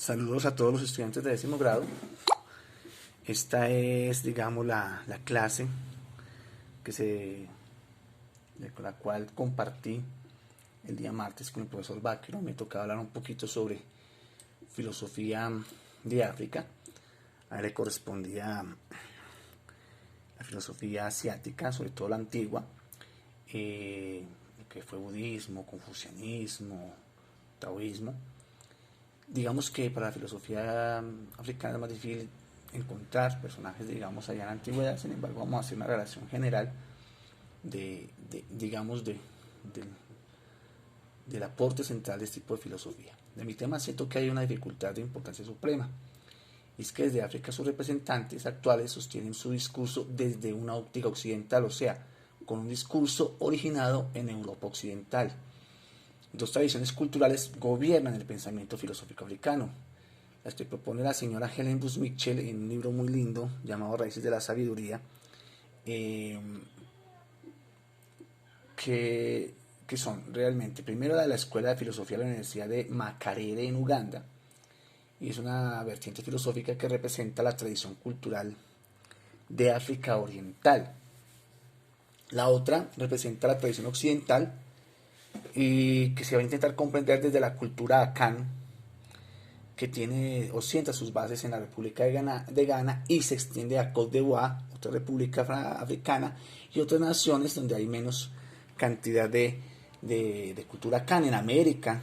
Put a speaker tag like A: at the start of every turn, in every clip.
A: Saludos a todos los estudiantes de 10º grado. Esta es, digamos, la clase con la cual compartí el día martes con el profesor Báquero. Me tocaba hablar un poquito sobre filosofía de África. A él le correspondía la filosofía asiática, sobre todo la antigua, que fue budismo, confucianismo, taoísmo. Digamos que para la filosofía africana es más difícil encontrar personajes, digamos, allá en la antigüedad. Sin embargo, vamos a hacer una relación general del aporte central de este tipo de filosofía. De mi tema siento que hay una dificultad de importancia suprema, y es que desde África sus representantes actuales sostienen su discurso desde una óptica occidental, o sea, con un discurso originado en Europa occidental. Dos tradiciones culturales gobiernan el pensamiento filosófico africano, las que propone la señora Helen Bush-Mitchell en un libro muy lindo llamado Raíces de la Sabiduría, que son realmente, primero, la Escuela de Filosofía de la Universidad de Makerere en Uganda, y es una vertiente filosófica que representa la tradición cultural de África Oriental. La otra representa la tradición occidental, y que se va a intentar comprender desde la cultura Akan, que tiene o sienta sus bases en la República de Ghana y se extiende a Côte d'Ivoire, otra república africana, y otras naciones donde hay menos cantidad de cultura Akan. En América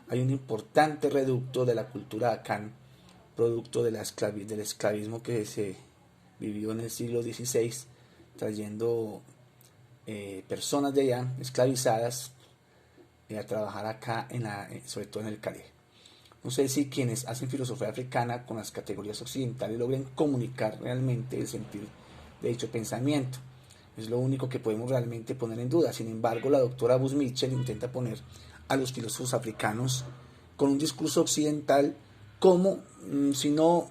A: hay un importante reducto de la cultura Akan, producto del esclavismo que se vivió en el siglo XVI, trayendo personas de allá esclavizadas a trabajar acá, sobre todo en el Caribe. No sé si quienes hacen filosofía africana con las categorías occidentales logren comunicar realmente el sentido de dicho pensamiento. Es lo único que podemos realmente poner en duda. Sin embargo, la doctora Bush-Mitchell intenta poner a los filósofos africanos con un discurso occidental como, si no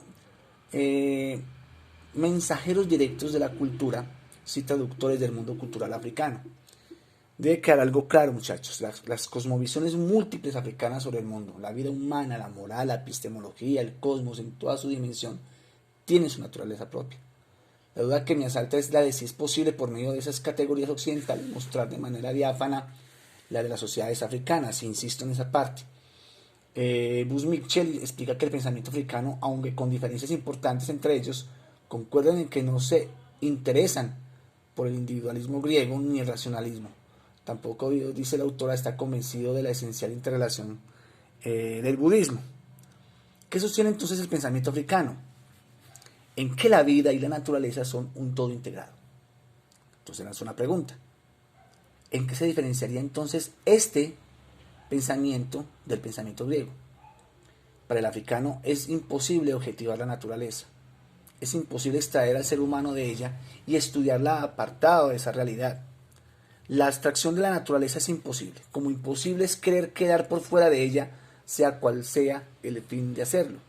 A: mensajeros directos de la cultura, sí traductores del mundo cultural africano. Debe quedar algo claro, muchachos: las cosmovisiones múltiples africanas sobre el mundo, la vida humana, la moral, la epistemología, el cosmos en toda su dimensión, tienen su naturaleza propia. La duda que me asalta es la de si es posible, por medio de esas categorías occidentales, mostrar de manera diáfana la de las sociedades africanas. Insisto en esa parte. Bush-Mitchell explica que el pensamiento africano, aunque con diferencias importantes entre ellos, concuerdan en que no se interesan por el individualismo griego ni el racionalismo. Tampoco, dice la autora, está convencido de la esencial interrelación del budismo. ¿Qué sostiene entonces el pensamiento africano? En que la vida y la naturaleza son un todo integrado. Entonces lanzo una pregunta: ¿en qué se diferenciaría entonces este pensamiento del pensamiento griego? Para el africano es imposible objetivar la naturaleza. Es imposible extraer al ser humano de ella y estudiarla apartado de esa realidad. La abstracción de la naturaleza es imposible, como imposible es querer quedar por fuera de ella, sea cual sea el fin de hacerlo.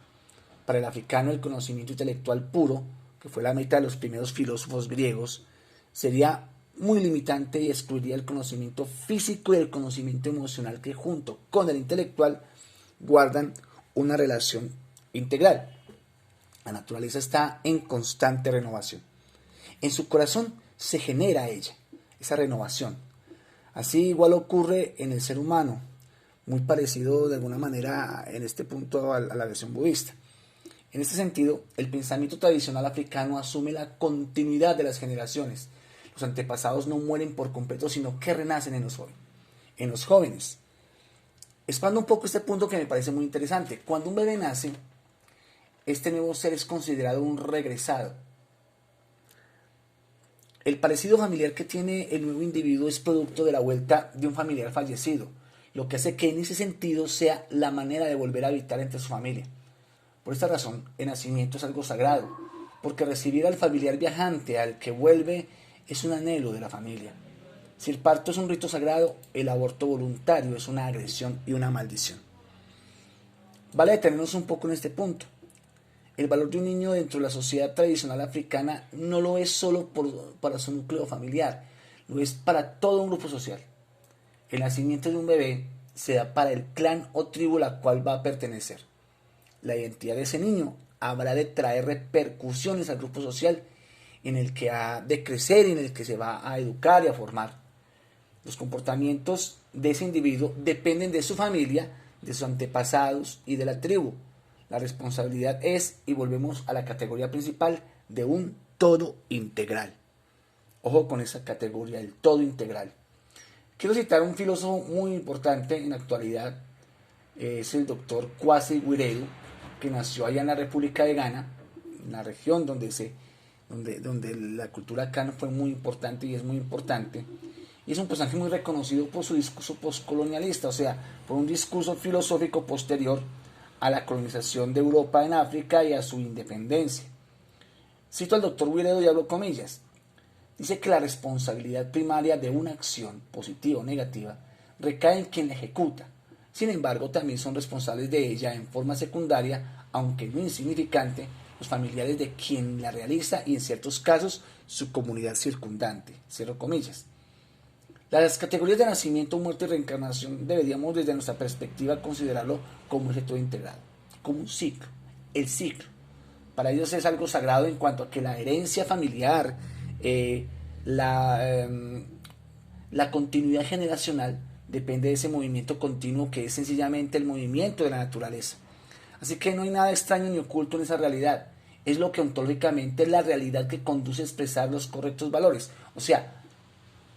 A: Para el africano, el conocimiento intelectual puro, que fue la meta de los primeros filósofos griegos, sería muy limitante y excluiría el conocimiento físico y el conocimiento emocional, que junto con el intelectual guardan una relación integral. La naturaleza está en constante renovación. En su corazón se genera ella, esa renovación. Así igual ocurre en el ser humano, muy parecido de alguna manera en este punto a la versión budista. En este sentido, el pensamiento tradicional africano asume la continuidad de las generaciones. Los antepasados no mueren por completo, sino que renacen en los jóvenes. Expando un poco este punto que me parece muy interesante. Cuando un bebé nace, este nuevo ser es considerado un regresado. El parecido familiar que tiene el nuevo individuo es producto de la vuelta de un familiar fallecido, lo que hace que en ese sentido sea la manera de volver a habitar entre su familia. Por esta razón, el nacimiento es algo sagrado, porque recibir al familiar viajante, al que vuelve, es un anhelo de la familia. Si el parto es un rito sagrado, el aborto voluntario es una agresión y una maldición. Vale detenernos un poco en este punto. El valor de un niño dentro de la sociedad tradicional africana no lo es solo para su núcleo familiar, lo es para todo un grupo social. El nacimiento de un bebé se da para el clan o tribu a la cual va a pertenecer. la identidad de ese niño habrá de traer repercusiones al grupo social en el que ha de crecer y en el que se va a educar y a formar. Los comportamientos de ese individuo dependen de su familia, de sus antepasados y de la tribu. La responsabilidad es, y volvemos a la categoría principal, de un todo integral. Ojo con esa categoría, el todo integral. Quiero citar a un filósofo muy importante en la actualidad, es el doctor Kwasi Wiredu, que nació allá en la República de Ghana, en la región donde la cultura Kano fue muy importante y es muy importante. Y es un personaje muy reconocido por su discurso postcolonialista, o sea, por un discurso filosófico posterior a la colonización de Europa en África y a su independencia. Cito al doctor Wiredu y abro comillas. Dice que la responsabilidad primaria de una acción, positiva o negativa, recae en quien la ejecuta. Sin embargo, también son responsables de ella en forma secundaria, aunque no insignificante, los familiares de quien la realiza y en ciertos casos su comunidad circundante. Cierro comillas. Las categorías de nacimiento, muerte y reencarnación deberíamos desde nuestra perspectiva considerarlo como un todo integrado, como un ciclo, el ciclo. Para ellos es algo sagrado en cuanto a que la herencia familiar, la continuidad generacional depende de ese movimiento continuo que es sencillamente el movimiento de la naturaleza. Así que no hay nada extraño ni oculto en esa realidad. Es lo que ontológicamente es la realidad que conduce a expresar los correctos valores. O sea,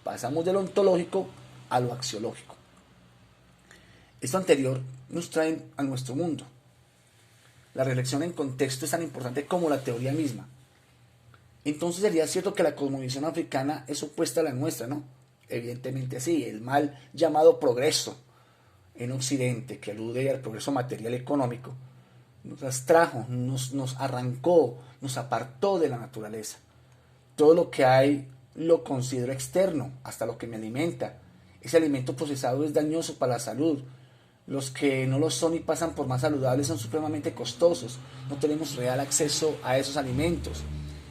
A: pasamos de lo ontológico a lo axiológico. Esto anterior nos trae a nuestro mundo. La reflexión en contexto es tan importante como la teoría misma. Entonces sería cierto que la cosmovisión africana es opuesta a la nuestra, ¿no? Evidentemente sí, el mal llamado progreso en Occidente, que alude al progreso material económico, nos abstrajo, nos arrancó, nos apartó de la naturaleza. Todo lo que hay lo considero externo, hasta lo que me alimenta. Ese alimento procesado es dañoso para la salud. Los que no lo son y pasan por más saludables son supremamente costosos. No tenemos real acceso a esos alimentos.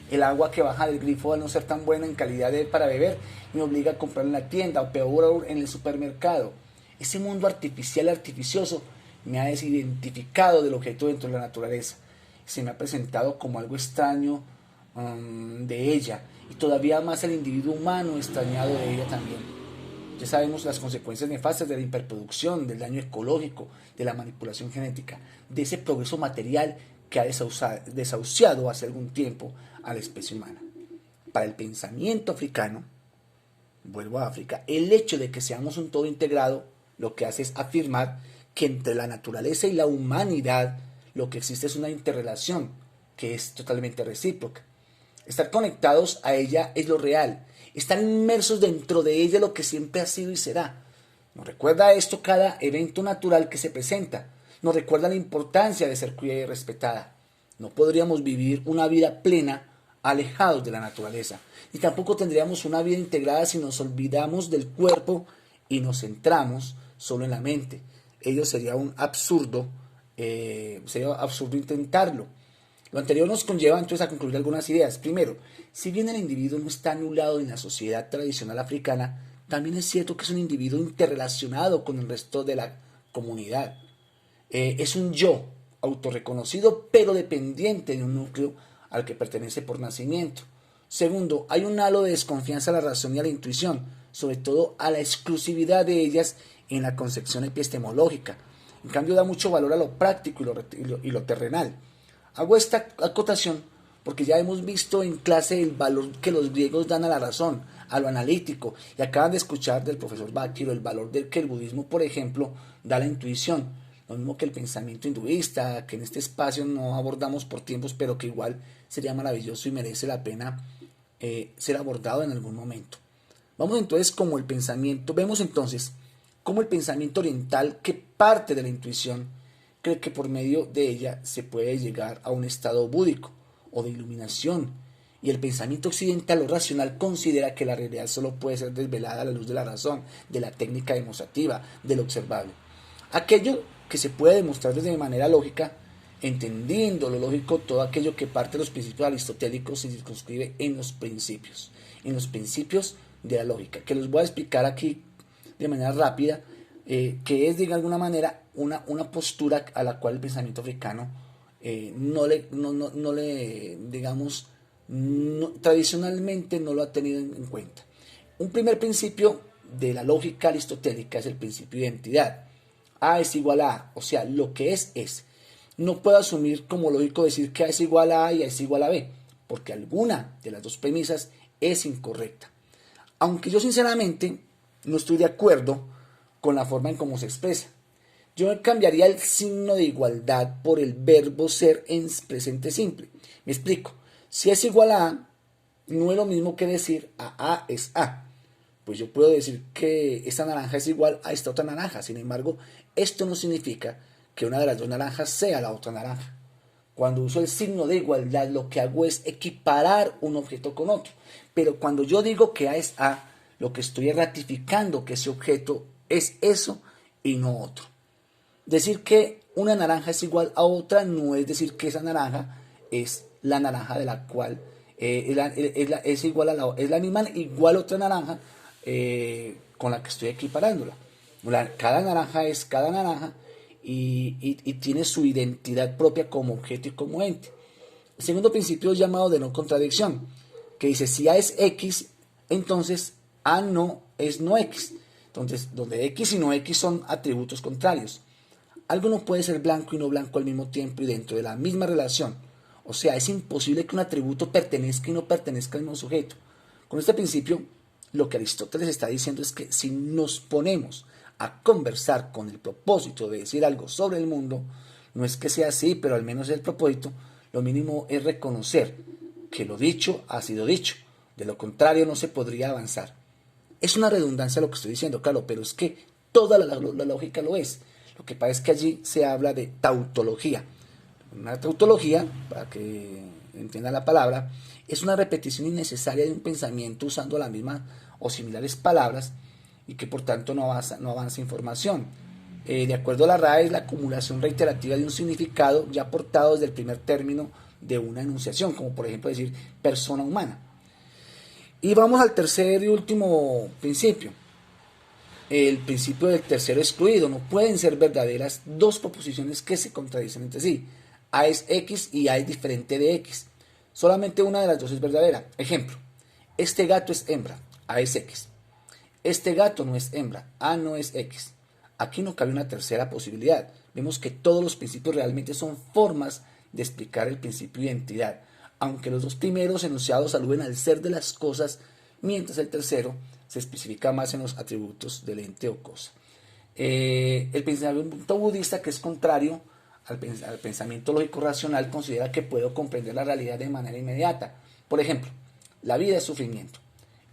A: El agua que baja del grifo, al no ser tan buena en calidad para beber, me obliga a comprar en la tienda o peor en el supermercado. Ese mundo artificial y artificioso me ha desidentificado del objeto dentro de la naturaleza. Se me ha presentado como algo extraño de ella, y todavía más el individuo humano extrañado de ella también. Ya sabemos las consecuencias nefastas de la hiperproducción, del daño ecológico, de la manipulación genética, de ese progreso material que ha desahuciado hace algún tiempo a la especie humana. Para el pensamiento africano, vuelvo a África, el hecho de que seamos un todo integrado lo que hace es afirmar que entre la naturaleza y la humanidad lo que existe es una interrelación que es totalmente recíproca. Estar conectados a ella es lo real, estar inmersos dentro de ella lo que siempre ha sido y será. Nos recuerda esto cada evento natural que se presenta, nos recuerda la importancia de ser cuidada y respetada. No podríamos vivir una vida plena alejados de la naturaleza, y tampoco tendríamos una vida integrada si nos olvidamos del cuerpo y nos centramos solo en la mente. Ello sería un absurdo, intentarlo. Lo anterior nos conlleva entonces a concluir algunas ideas. Primero, si bien el individuo no está anulado en la sociedad tradicional africana, también es cierto que es un individuo interrelacionado con el resto de la comunidad. Es un yo autorreconocido pero dependiente de un núcleo al que pertenece por nacimiento. Segundo, hay un halo de desconfianza a la razón y a la intuición, sobre todo a la exclusividad de ellas en la concepción epistemológica. En cambio, da mucho valor a lo práctico y lo terrenal. Hago esta acotación porque ya hemos visto en clase el valor que los griegos dan a la razón, a lo analítico, y acaban de escuchar del profesor Bakiro el valor del que el budismo, por ejemplo, da a la intuición, lo mismo que el pensamiento hinduista, que en este espacio no abordamos por tiempos, pero que igual sería maravilloso y merece la pena ser abordado en algún momento. Vemos entonces cómo el pensamiento oriental, que parte de la intuición, cree que por medio de ella se puede llegar a un estado búdico o de iluminación, y el pensamiento occidental o racional considera que la realidad solo puede ser desvelada a la luz de la razón, de la técnica demostrativa, de lo observable. Aquello que se puede demostrar desde manera lógica, entendiendo lo lógico, todo aquello que parte de los principios aristotélicos se circunscribe en los principios de la lógica, que los voy a explicar aquí de manera rápida, que es de alguna manera una postura a la cual el pensamiento africano no le, digamos, tradicionalmente no lo ha tenido en cuenta. Un primer principio de la lógica aristotélica es el principio de identidad. A es igual a A, o sea, lo que es. No puedo asumir como lógico decir que A es igual a A y A es igual a B, porque alguna de las dos premisas es incorrecta. Aunque yo sinceramente no estoy de acuerdo con la forma en cómo se expresa. Yo cambiaría el signo de igualdad por el verbo ser en presente simple. Me explico. Si es igual a A, no es lo mismo que decir A es A. Pues yo puedo decir que esta naranja es igual a esta otra naranja. Sin embargo, esto no significa que una de las dos naranjas sea la otra naranja. Cuando uso el signo de igualdad, lo que hago es equiparar un objeto con otro. Pero cuando yo digo que A es A, lo que estoy es ratificando que ese objeto es eso y no otro. Decir que una naranja es igual a otra no es decir que esa naranja es la naranja de la cual es igual a es la misma igual a otra naranja con la que estoy equiparándola. Cada naranja es cada naranja y tiene su identidad propia como objeto y como ente. El segundo principio es llamado de no contradicción, que dice si A es X, entonces A no es no X. Entonces, donde X y no X son atributos contrarios. Algo no puede ser blanco y no blanco al mismo tiempo y dentro de la misma relación. O sea, es imposible que un atributo pertenezca y no pertenezca al mismo sujeto. Con este principio, lo que Aristóteles está diciendo es que si nos ponemos a conversar con el propósito de decir algo sobre el mundo, no es que sea así, pero al menos el propósito, lo mínimo es reconocer que lo dicho ha sido dicho. De lo contrario, no se podría avanzar. Es una redundancia lo que estoy diciendo, claro, pero es que toda la lógica lo es. Lo que pasa es que allí se habla de tautología. Una tautología, para que entiendan la palabra, es una repetición innecesaria de un pensamiento usando la misma o similares palabras y que por tanto no avanza información. De acuerdo a la RAE, es la acumulación reiterativa de un significado ya aportado desde el primer término de una enunciación, como por ejemplo decir persona humana. Y vamos al tercer y último principio. El principio del tercero excluido. No pueden ser verdaderas dos proposiciones que se contradicen entre sí. A es X y A es diferente de X. Solamente una de las dos es verdadera. Ejemplo. Este gato es hembra. A es X. Este gato no es hembra. A no es X. Aquí no cabe una tercera posibilidad. Vemos que todos los principios realmente son formas de explicar el principio de identidad. Aunque los dos primeros enunciados aluden al ser de las cosas, mientras el tercero se especifica más en los atributos del ente o cosa. El pensamiento budista, que es contrario al pensamiento lógico-racional, considera que puedo comprender la realidad de manera inmediata. Por ejemplo, la vida es sufrimiento.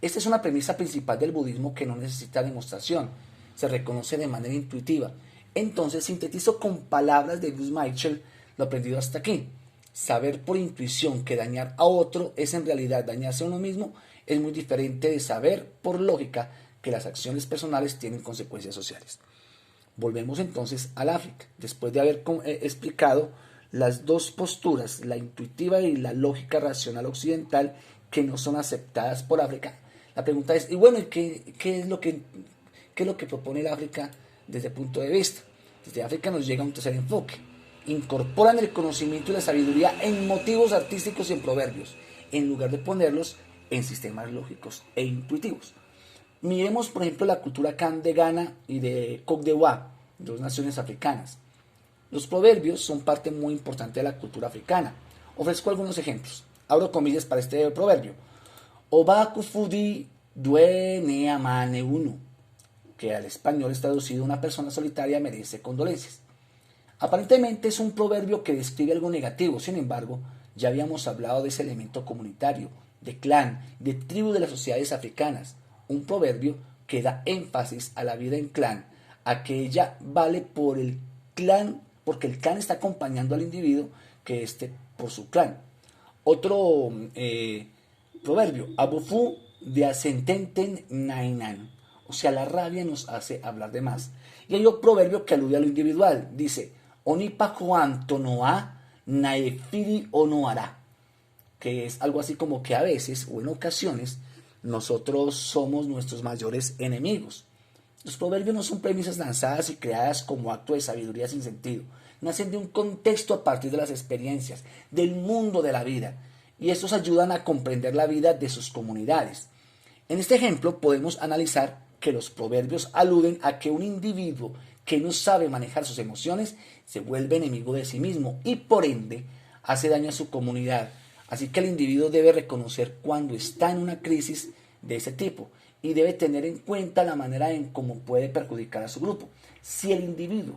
A: Esta es una premisa principal del budismo que no necesita demostración, se reconoce de manera intuitiva. Entonces sintetizo con palabras de Gus Mitchell lo aprendido hasta aquí. Saber por intuición que dañar a otro es en realidad dañarse a uno mismo es muy diferente de saber por lógica que las acciones personales tienen consecuencias sociales. Volvemos entonces al África, después de haber explicado las dos posturas, la intuitiva y la lógica racional occidental, que no son aceptadas por África. La pregunta es, y bueno, ¿qué es lo que propone el África desde el punto de vista? Desde África nos llega un tercer enfoque. Incorporan el conocimiento y la sabiduría en motivos artísticos y en proverbios, en lugar de ponerlos en sistemas lógicos e intuitivos. Miremos, por ejemplo, la cultura Kan de Ghana y de Côte d'Ivoire, dos naciones africanas. Los proverbios son parte muy importante de la cultura africana. Ofrezco algunos ejemplos. Abro comillas para este proverbio. Oba kufudi due ne amane uno, que al español es traducido una persona solitaria merece condolencias. Aparentemente es un proverbio que describe algo negativo, sin embargo, ya habíamos hablado de ese elemento comunitario, de clan, de tribu de las sociedades africanas. Un proverbio que da énfasis a la vida en clan, a que ella vale por el clan, porque el clan está acompañando al individuo que esté por su clan. Otro proverbio, Abufu de asententen nainan, o sea, la rabia nos hace hablar de más. Y hay otro proverbio que alude a lo individual, dice, Onipa cuanto no ha, naefiri o no hará, que es algo así como que a veces o en ocasiones nosotros somos nuestros mayores enemigos. Los proverbios no son premisas lanzadas y creadas como acto de sabiduría sin sentido. Nacen de un contexto a partir de las experiencias, del mundo de la vida, y estos ayudan a comprender la vida de sus comunidades. En este ejemplo podemos analizar que los proverbios aluden a que un individuo que no sabe manejar sus emociones se vuelve enemigo de sí mismo y por ende hace daño a su comunidad. Así que el individuo debe reconocer cuando está en una crisis de ese tipo y debe tener en cuenta la manera en cómo puede perjudicar a su grupo. Si el individuo,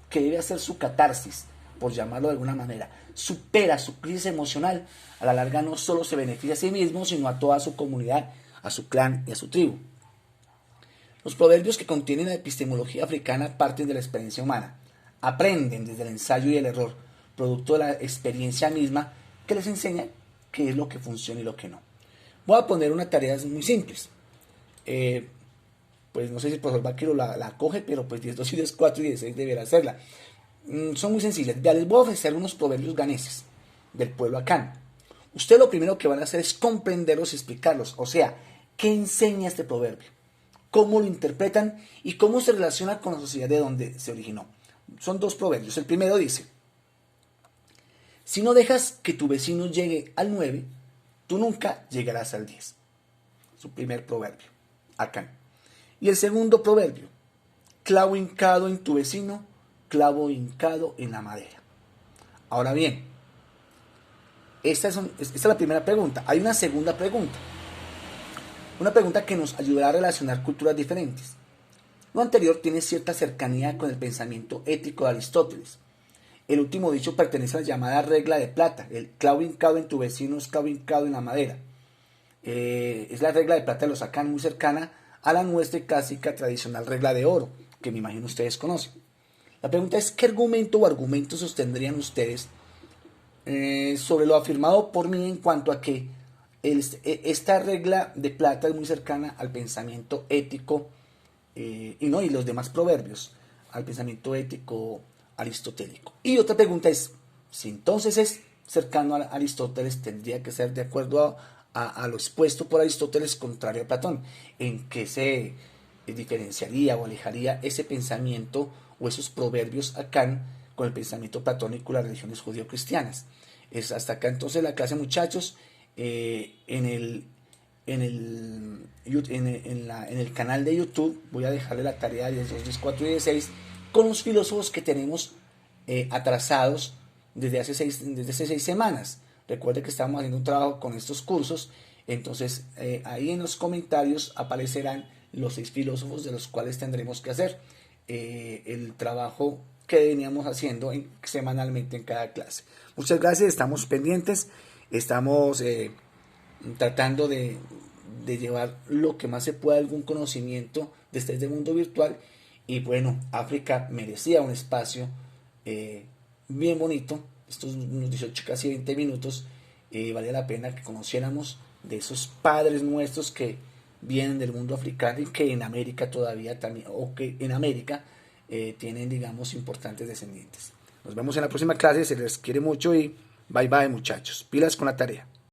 A: que debe hacer su catarsis, por llamarlo de alguna manera, supera su crisis emocional, a la larga no solo se beneficia a sí mismo, sino a toda su comunidad, a su clan y a su tribu. Los proverbios que contienen la epistemología africana parten de la experiencia humana, aprenden desde el ensayo y el error, producto de la experiencia misma que les enseña qué es lo que funciona y lo que no. Voy a poner unas tareas muy simples. Pues no sé si el profesor Vaquero la coge, pero pues 10, 2 y 10, 4 y 16 deberá hacerla. Son muy sencillas. Ya les voy a ofrecer unos proverbios ganeses del pueblo Akan. Ustedes lo primero que van a hacer es comprenderlos y explicarlos. O sea, ¿qué enseña este proverbio? ¿Cómo lo interpretan? Y cómo se relaciona con la sociedad de donde se originó. Son 2 proverbios. El primero dice: si no dejas que tu vecino llegue al 9, tú nunca llegarás al 10. Su primer proverbio, Akan. Y el segundo proverbio: clavo hincado en tu vecino, clavo hincado en la madera. Ahora bien, esta es la primera pregunta. Hay una segunda pregunta. Una pregunta que nos ayudará a relacionar culturas diferentes. Lo anterior tiene cierta cercanía con el pensamiento ético de Aristóteles. El último dicho pertenece a la llamada regla de plata. El clavo hincado en tu vecino es clavo hincado en la madera. Es la regla de plata de los Akan, muy cercana a la nuestra y clásica tradicional regla de oro, que me imagino ustedes conocen. La pregunta es: ¿qué argumento o argumentos sostendrían ustedes sobre lo afirmado por mí en cuanto a que esta regla de plata es muy cercana al pensamiento ético y los demás proverbios, al pensamiento ético aristotélico? Y otra pregunta es: si entonces es cercano a Aristóteles, tendría que ser de acuerdo a lo expuesto por Aristóteles contrario a Platón. ¿En qué se diferenciaría o alejaría ese pensamiento o esos proverbios acá con el pensamiento platónico y las religiones judío-cristianas? Es hasta acá entonces la clase, muchachos. En el canal de YouTube voy a dejarle la tarea de 10, 2, 10, 4 y 16 con los filósofos que tenemos atrasados desde hace 6 semanas. Recuerde que estamos haciendo un trabajo con estos cursos, entonces ahí en los comentarios aparecerán los 6 filósofos de los cuales tendremos que hacer el trabajo que veníamos haciendo semanalmente en cada clase. Muchas gracias, estamos pendientes, estamos tratando de llevar lo que más se pueda, algún conocimiento desde este mundo virtual. Y bueno, África merecía un espacio bien bonito, estos unos 18, casi 20 minutos, valía la pena que conociéramos de esos padres nuestros que vienen del mundo africano y que en América todavía también, o que en América tienen, digamos, importantes descendientes. Nos vemos en la próxima clase, se les quiere mucho y bye bye, muchachos, pilas con la tarea.